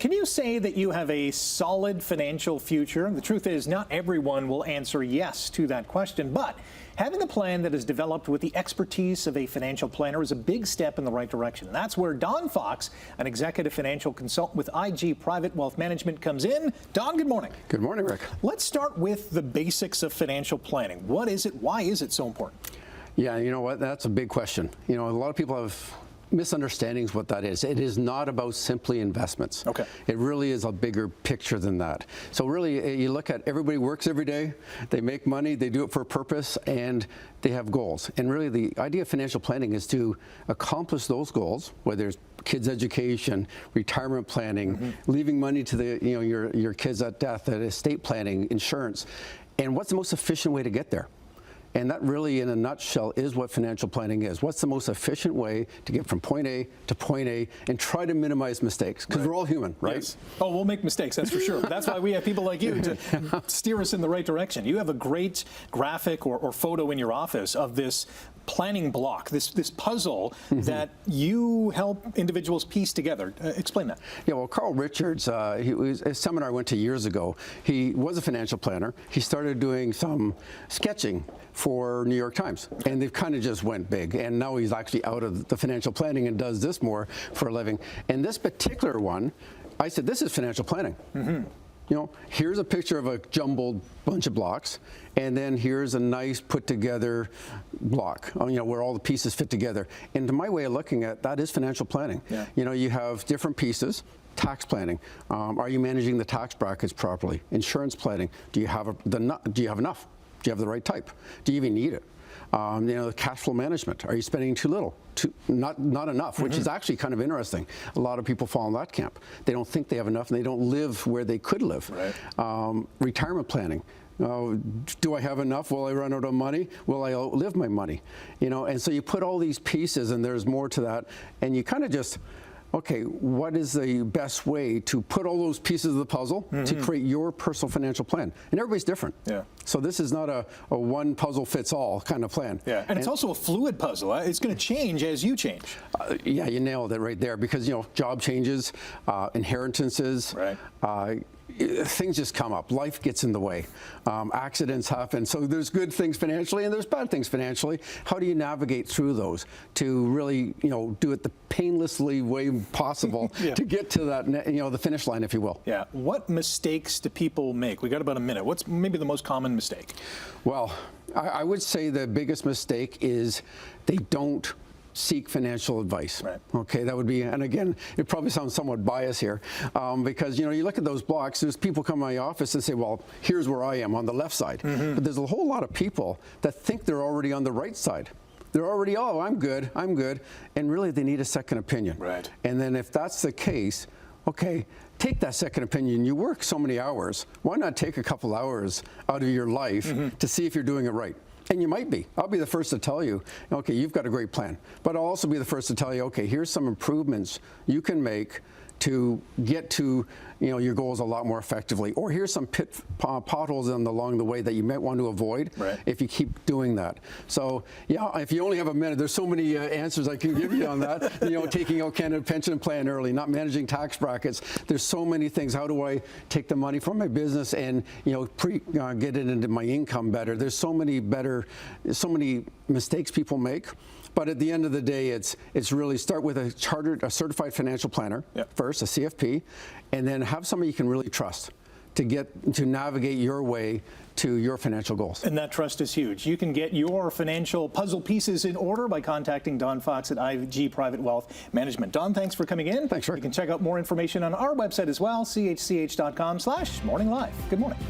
can you say that you have a solid financial future? The truth is, not everyone will answer yes to that question, but having a plan that is developed with the expertise of a financial planner is a big step in the right direction. That's where Don Fox, an executive financial consultant with IG Private Wealth Management, comes in. Don, good morning. Good morning, Rick. Let's start with the basics of financial planning. What is it? Why is it so important? Yeah, you know what? That's a big question. You know, a lot of people have misunderstandings what that is. It is not about simply investments. Okay. It really is a bigger picture than that. So really, you look at everybody works every day, they make money, they do it for a purpose, and they have goals. And really, the idea of financial planning is to accomplish those goals, whether it's kids' education, retirement planning, leaving money to the your kids at death, estate planning, insurance, and what's the most efficient way to get there. And that really, in a nutshell, is what financial planning is. What's the most efficient way to get from point A to point A and try to minimize mistakes? Because we're all human, right? Yes. Oh, we'll make mistakes, that's for sure. That's why we have people like you to steer us in the right direction. You have a great graphic or photo in your office of this planning block, this puzzle that you help individuals piece together. Explain that. Yeah, well, Carl Richards, he was a seminar I went to years ago. He was a financial planner. He started doing some sketching for New York Times, and they've kind of just went big. And now he's actually out of the financial planning and does this more for a living. And this particular one, I said, this is financial planning. You know, here's a picture of a jumbled bunch of blocks, and then here's a nice put together block, you know, where all the pieces fit together. And to my way of looking at that is financial planning. Yeah. You know, you have different pieces. Tax planning. Are you managing the tax brackets properly? Insurance planning. Do you have enough? Do you have the right type? Do you even need it? You know, cash flow management. Are you spending too little? Not enough, which is actually kind of interesting. A lot of people fall in that camp. They don't think they have enough, and they don't live where they could live. Right. Retirement planning. Do I have enough? Will I run out of money? Will I outlive my money? You know, and so you put all these pieces, and there's more to that, and you kind of just, okay, what is the best way to put all those pieces of the puzzle to create your personal financial plan? And everybody's different. Yeah. So this is not a one puzzle fits all kind of plan. Yeah, and it's also a fluid puzzle. It's going to change as you change. Yeah, you nailed it right there, because, you know, job changes, inheritances, right. Things just come up. Life gets in the way. Accidents happen. So there's good things financially and there's bad things financially. How do you navigate through those to really, you know, do it the painlessly way possible to get to that, you know, the finish line, if you will? Yeah. What mistakes do people make? We got about a minute. What's maybe the most common mistake? Well, I would say the biggest mistake is they don't seek financial advice. Right. Okay, that would be, and again, it probably sounds somewhat biased here, because, you know, you look at those blocks, there's people come to my office and say, well, here's where I am on the left side. But there's a whole lot of people that think they're already on the right side. They're already, oh, I'm good, and really they need a second opinion. Right. And then if that's the case, okay, take that second opinion. You work so many hours. Why not take a couple hours out of your life to see if you're doing it right? And you might be. I'll be the first to tell you, okay, you've got a great plan. But I'll also be the first to tell you, okay, here's some improvements you can make to get to, you know, your goals a lot more effectively. Or here's some potholes along the way that you might want to avoid if you keep doing that. So, yeah, if you only have a minute, there's so many answers I can give you on that. You know, taking out Canada pension plan early, not managing tax brackets. There's so many things. How do I take the money from my business and, you know, get it into my income better? There's so many mistakes people make. But at the end of the day, it's really start with a certified financial planner first, a CFP, and then have somebody you can really trust to navigate your way to your financial goals. And that trust is huge. You can get your financial puzzle pieces in order by contacting Don Fox at IG Private Wealth Management. Don, thanks for coming in. Thanks, Rick. You can check out more information on our website as well, chch.com/morninglive. Good morning.